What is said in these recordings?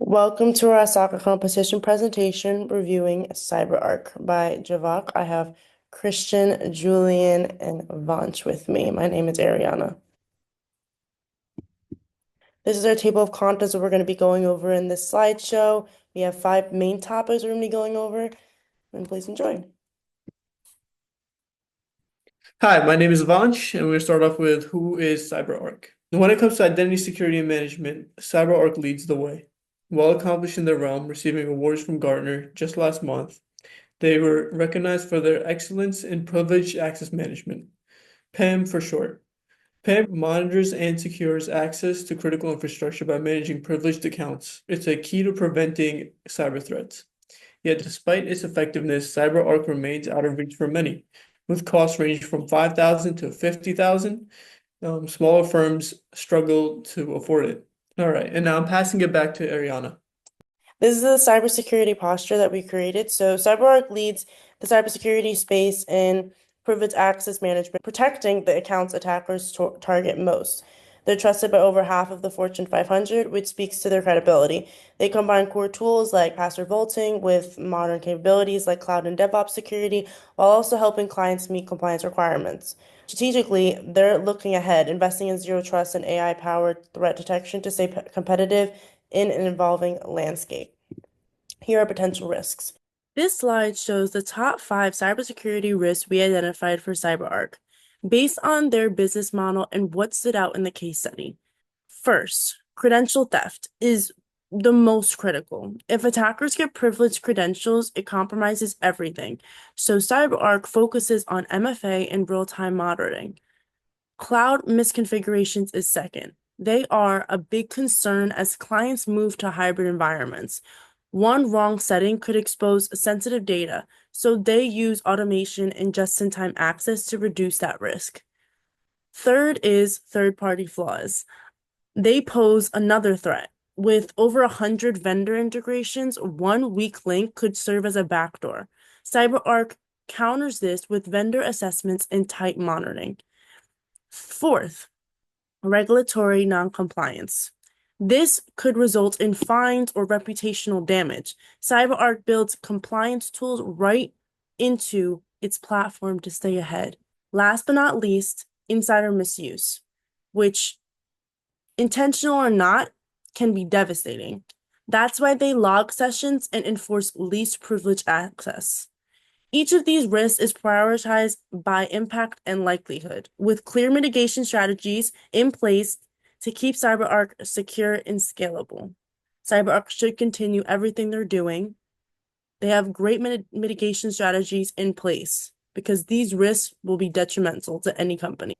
Welcome to our ISACA competition presentation reviewing CyberArk by Javak. I have Christian, Julian, and Vanch with me. My name is Ariana. This is our table of contents that we're going to be going over in this slideshow. We have 5 main topics we're going to be going over, and please enjoy. Hi, my name is Vanch, and we're going to start off with who is CyberArk. When it comes to identity security and management, CyberArk leads the way. Well accomplished in their realm, receiving awards from Gartner just last month, they were recognized for their excellence in privileged access management, PAM for short. PAM monitors and secures access to critical infrastructure by managing privileged accounts. It's a key to preventing cyber threats. Yet, despite its effectiveness, CyberArk remains out of reach for many, with costs ranging from 5,000 to 50,000. Smaller firms struggle to afford it. All right, and now I'm passing it back to Ariana. This is the cybersecurity posture that we created. So CyberArk leads the cybersecurity space in privileged access management, protecting the accounts attackers target most. They're trusted by over half of the Fortune 500, which speaks to their credibility. They combine core tools like password vaulting with modern capabilities like cloud and DevOps security, while also helping clients meet compliance requirements. Strategically, they're looking ahead, investing in zero trust and AI-powered threat detection to stay competitive in an evolving landscape. Here are potential risks. This slide shows the top 5 cybersecurity risks we identified for CyberArk, based on their business model and what stood out in the case study. First, credential theft is the most critical. If attackers get privileged credentials, it compromises everything. So CyberArk focuses on MFA and real-time monitoring. Cloud misconfigurations is second. They are a big concern as clients move to hybrid environments. One wrong setting could expose sensitive data, so they use automation and just-in-time access to reduce that risk. Third is third-party flaws. They pose another threat. With over 100 vendor integrations, one weak link could serve as a backdoor. CyberArk counters this with vendor assessments and tight monitoring. Fourth, regulatory noncompliance. This could result in fines or reputational damage. CyberArk builds compliance tools right into its platform to stay ahead. Last but not least, insider misuse, which, intentional or not, can be devastating. That's why they log sessions and enforce least privilege access. Each of these risks is prioritized by impact and likelihood, with clear mitigation strategies in place to keep CyberArk secure and scalable. CyberArk should continue everything they're doing. They have great mitigation strategies in place because these risks will be detrimental to any company.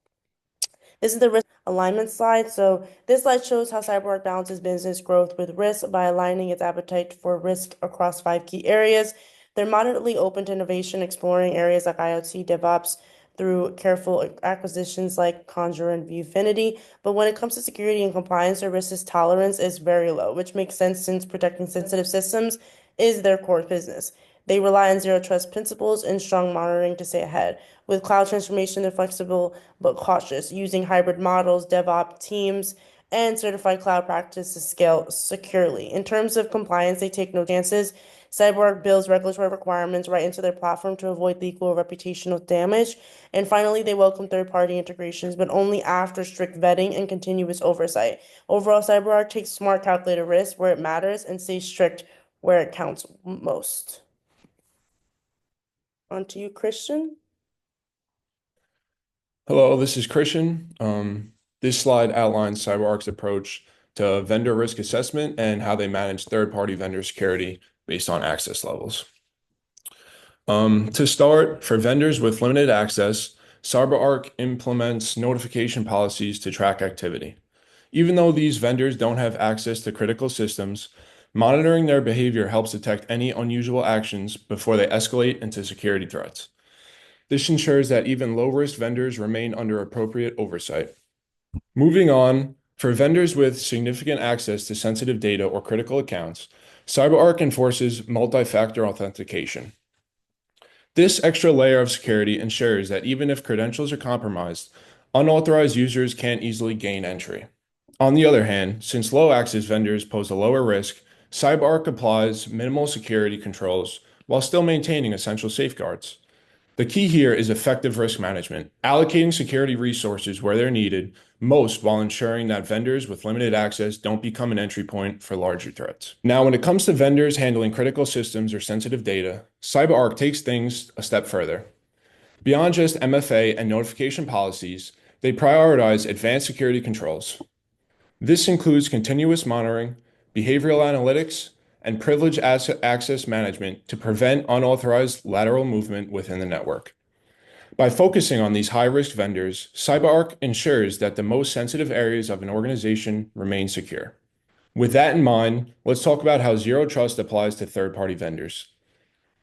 This is the risk alignment slide. So this slide shows how CyberArk balances business growth with risk by aligning its appetite for risk across 5 key areas. They're moderately open to innovation, exploring areas like IoT, DevOps, through careful acquisitions like Conjure and Viewfinity. But when it comes to security and compliance, their risk tolerance is very low, which makes sense since protecting sensitive systems is their core business. They rely on zero trust principles and strong monitoring to stay ahead. With cloud transformation, they're flexible but cautious, using hybrid models, DevOps teams, and certified cloud practice to scale securely. In terms of compliance, they take no chances. CyberArk builds regulatory requirements right into their platform to avoid legal or reputational damage. And finally, they welcome third-party integrations, but only after strict vetting and continuous oversight. Overall, CyberArk takes smart, calculated risks where it matters and stays strict where it counts most. On to you, Christian. Hello, this is Christian. This slide outlines CyberArk's approach to vendor risk assessment and how they manage third-party vendor security based on access levels. To start, for vendors with limited access, CyberArk implements notification policies to track activity. Even though these vendors don't have access to critical systems, monitoring their behavior helps detect any unusual actions before they escalate into security threats. This ensures that even low-risk vendors remain under appropriate oversight. Moving on, for vendors with significant access to sensitive data or critical accounts, CyberArk enforces multi-factor authentication. This extra layer of security ensures that even if credentials are compromised, unauthorized users can't easily gain entry. On the other hand, since low-access vendors pose a lower risk, CyberArk applies minimal security controls while still maintaining essential safeguards. The key here is effective risk management, allocating security resources where they're needed most while ensuring that vendors with limited access don't become an entry point for larger threats. Now, when it comes to vendors handling critical systems or sensitive data, CyberArk takes things a step further. Beyond just MFA and notification policies, they prioritize advanced security controls. This includes continuous monitoring, behavioral analytics, and privileged access management to prevent unauthorized lateral movement within the network. By focusing on these high-risk vendors, CyberArk ensures that the most sensitive areas of an organization remain secure. With that in mind, let's talk about how zero trust applies to third-party vendors.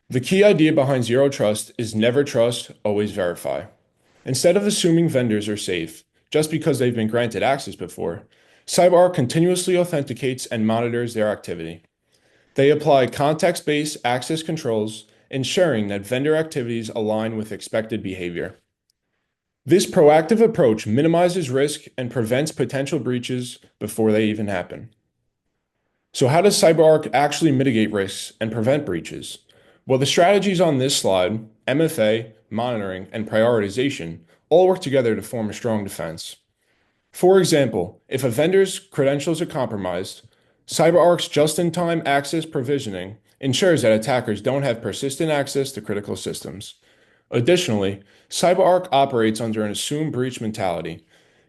The key idea behind zero trust is never trust, always verify. Instead of assuming vendors are safe just because they've been granted access before, CyberArk continuously authenticates and monitors their activity. They apply context-based access controls, ensuring that vendor activities align with expected behavior. This proactive approach minimizes risk and prevents potential breaches before they even happen. So how does CyberArk actually mitigate risks and prevent breaches? Well, the strategies on this slide, MFA, monitoring, and prioritization, all work together to form a strong defense. For example, if a vendor's credentials are compromised, CyberArk's just-in-time access provisioning ensures that attackers don't have persistent access to critical systems. Additionally, CyberArk operates under an assumed breach mentality,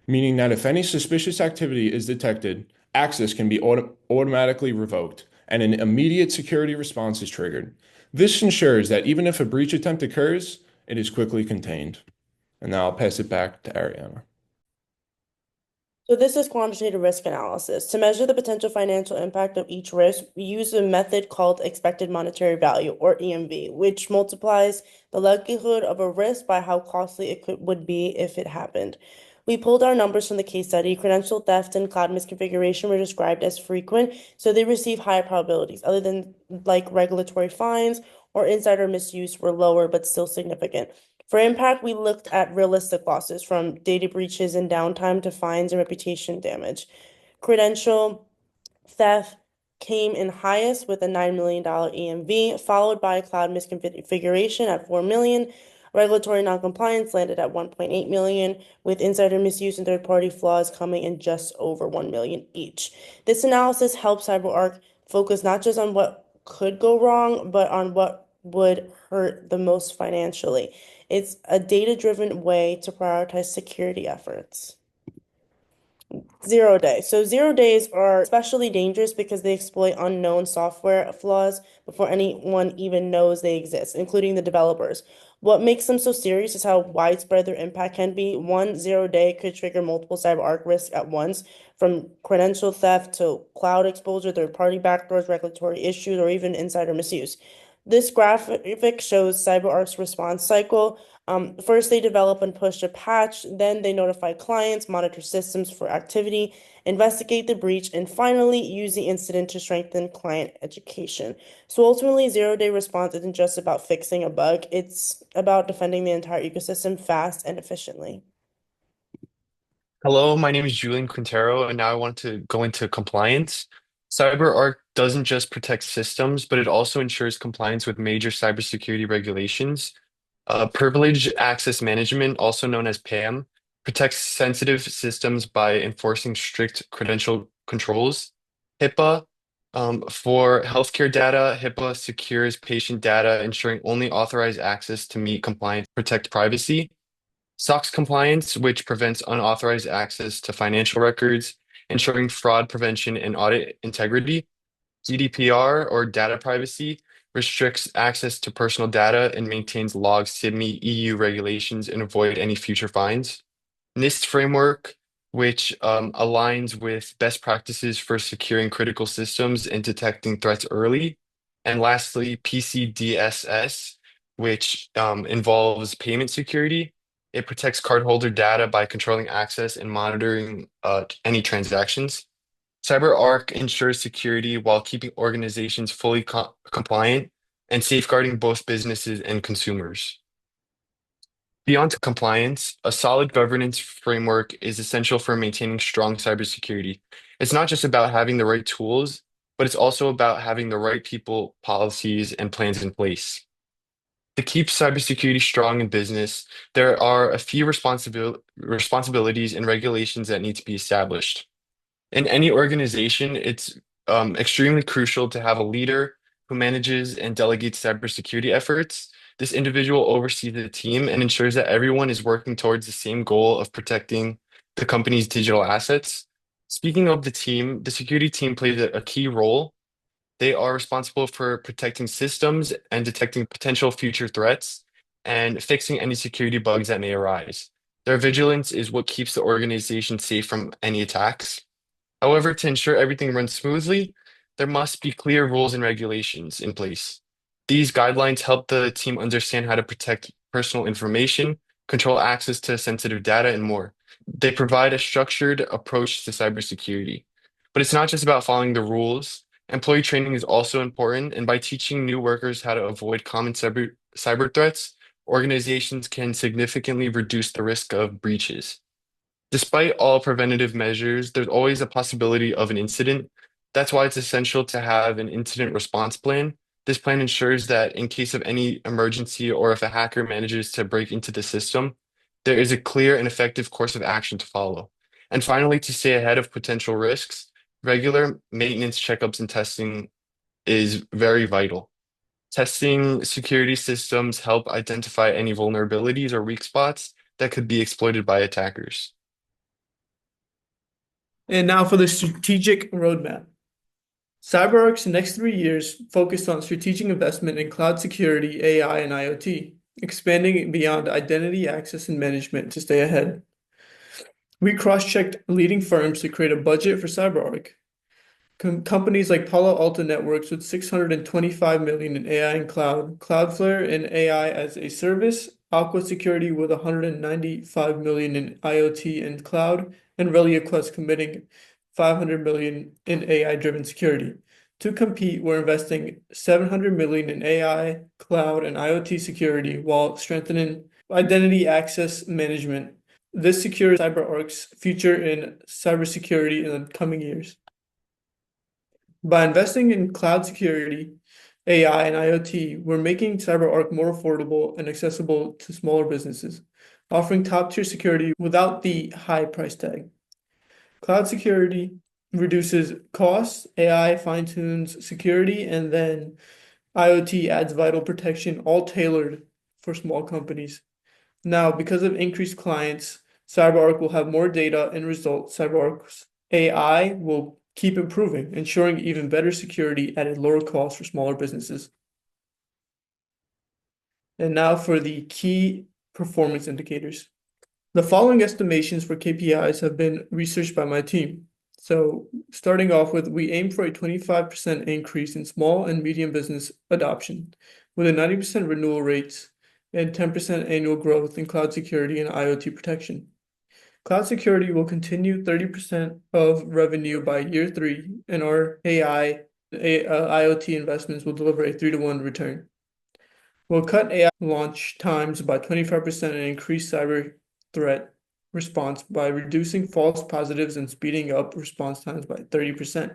meaning that if any suspicious activity is detected, access can be automatically revoked and an immediate security response is triggered. This ensures that even if a breach attempt occurs, it is quickly contained. And now I'll pass it back to Ariana. So this is quantitative risk analysis. To measure the potential financial impact of each risk, we use a method called expected monetary value, or EMV, which multiplies the likelihood of a risk by how costly would be if it happened. We pulled our numbers from the case study. Credential theft and cloud misconfiguration were described as frequent, so they receive higher probabilities, other than like regulatory fines or insider misuse were lower but still significant. For impact, we looked at realistic losses from data breaches and downtime to fines and reputation damage. Credential theft came in highest with a $9 million EMV, followed by cloud misconfiguration at $4 million. Regulatory noncompliance landed at 1.8 million, with insider misuse and third-party flaws coming in just over 1 million each. This analysis helps CyberArk focus not just on what could go wrong, but on what would hurt the most financially. It's a data-driven way to prioritize security efforts. 0 day. So 0 days are especially dangerous because they exploit unknown software flaws before anyone even knows they exist, including the developers. What makes them so serious is how widespread their impact can be. One 0 day could trigger multiple CyberArk risks at once, from credential theft to cloud exposure, third-party backdoors, regulatory issues, or even insider misuse. This graphic shows CyberArk's response cycle. First, they develop and push a patch, then they notify clients, monitor systems for activity, investigate the breach, and finally use the incident to strengthen client education. So ultimately, 0 day response isn't just about fixing a bug, it's about defending the entire ecosystem fast and efficiently. Hello, my name is Julian Quintero, and now I want to go into compliance. CyberArk doesn't just protect systems, but it also ensures compliance with major cybersecurity regulations. Privileged Access Management, also known as PAM, protects sensitive systems by enforcing strict credential controls. HIPAA, for healthcare data, HIPAA secures patient data, ensuring only authorized access to meet compliance, protect privacy. SOX compliance, which prevents unauthorized access to financial records, ensuring fraud prevention and audit integrity. GDPR, or data privacy, restricts access to personal data and maintains logs to meet EU regulations and avoid any future fines. NIST framework, which aligns with best practices for securing critical systems and detecting threats early. And lastly, PCDSS, which involves payment security. It protects cardholder data by controlling access and monitoring any transactions. CyberArk ensures security while keeping organizations fully compliant and safeguarding both businesses and consumers. Beyond compliance, a solid governance framework is essential for maintaining strong cybersecurity. It's not just about having the right tools, but it's also about having the right people, policies, and plans in place. To keep cybersecurity strong in business, there are a few responsibilities and regulations that need to be established. In any organization, it's extremely crucial to have a leader who manages and delegates cybersecurity efforts. This individual oversees the team and ensures that everyone is working towards the same goal of protecting the company's digital assets. Speaking of the team, the security team plays a key role. They are responsible for protecting systems and detecting potential future threats and fixing any security bugs that may arise. Their vigilance is what keeps the organization safe from any attacks. However, to ensure everything runs smoothly, there must be clear rules and regulations in place. These guidelines help the team understand how to protect personal information, control access to sensitive data, and more. They provide a structured approach to cybersecurity. But it's not just about following the rules. Employee training is also important, and by teaching new workers how to avoid common cyber threats, organizations can significantly reduce the risk of breaches. Despite all preventative measures, there's always a possibility of an incident. That's why it's essential to have an incident response plan. This plan ensures that in case of any emergency or if a hacker manages to break into the system, there is a clear and effective course of action to follow. And finally, to stay ahead of potential risks, regular maintenance checkups and testing is very vital. Testing security systems help identify any vulnerabilities or weak spots that could be exploited by attackers. And now for the strategic roadmap. CyberArk's next 3 years focused on strategic investment in cloud security, AI, and IoT, expanding beyond identity access and management to stay ahead. We cross-checked leading firms to create a budget for CyberArk. Companies like Palo Alto Networks with 625 million in AI and cloud, Cloudflare in AI as a service, Aqua Security with 195 million in IoT and cloud, and ReliaQuest committing 500 million in AI-driven security. To compete, we're investing 700 million in AI, cloud, and IoT security while strengthening identity access management. This secures CyberArk's future in cybersecurity in the coming years. By investing in cloud security, AI, and IoT, we're making CyberArk more affordable and accessible to smaller businesses, offering top-tier security without the high price tag. Cloud security reduces costs, AI fine-tunes security, and then IoT adds vital protection, all tailored for small companies. Now, because of increased clients, CyberArk will have more data and results. CyberArk's AI will keep improving, ensuring even better security at a lower cost for smaller businesses. And now for the key performance indicators. The following estimations for KPIs have been researched by my team. So starting off with, we aim for a 25% increase in small and medium business adoption, with a 90% renewal rates and 10% annual growth in cloud security and IoT protection. Cloud security will continue 30% of revenue by year 3, and our IoT investments will deliver a 3-to-1 return. We'll cut AI launch times by 25% and increase cyber threat response by reducing false positives and speeding up response times by 30%.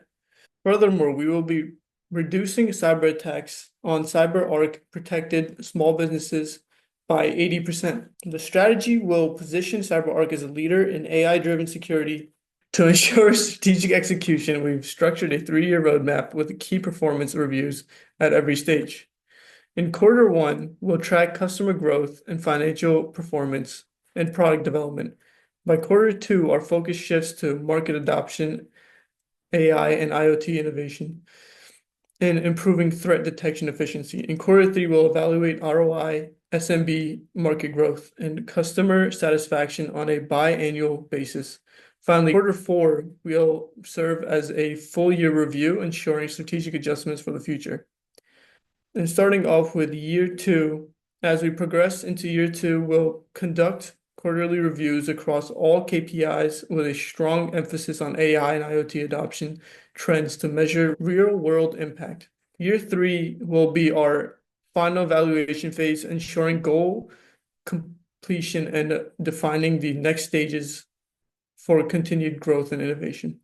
Furthermore, we will be reducing cyber attacks on CyberArk protected small businesses by 80%. The strategy will position CyberArk as a leader in AI-driven security. To ensure strategic execution, we've structured a 3-year roadmap with key performance reviews at every stage. In quarter 1, we'll track customer growth and financial performance and product development. By quarter 2, our focus shifts to market adoption, AI, and IoT innovation, and improving threat detection efficiency. In quarter 3, we'll evaluate ROI, SMB market growth, and customer satisfaction on a biannual basis. Finally, quarter 4 will serve as a full year review, ensuring strategic adjustments for the future. And starting off with year 2, as we progress into year 2, we'll conduct quarterly reviews across all KPIs with a strong emphasis on AI and IoT adoption trends to measure real-world impact. Year 3 will be our final evaluation phase, ensuring goal completion and defining the next stages for continued growth and innovation.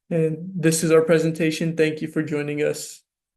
And this is our presentation. Thank you for joining us.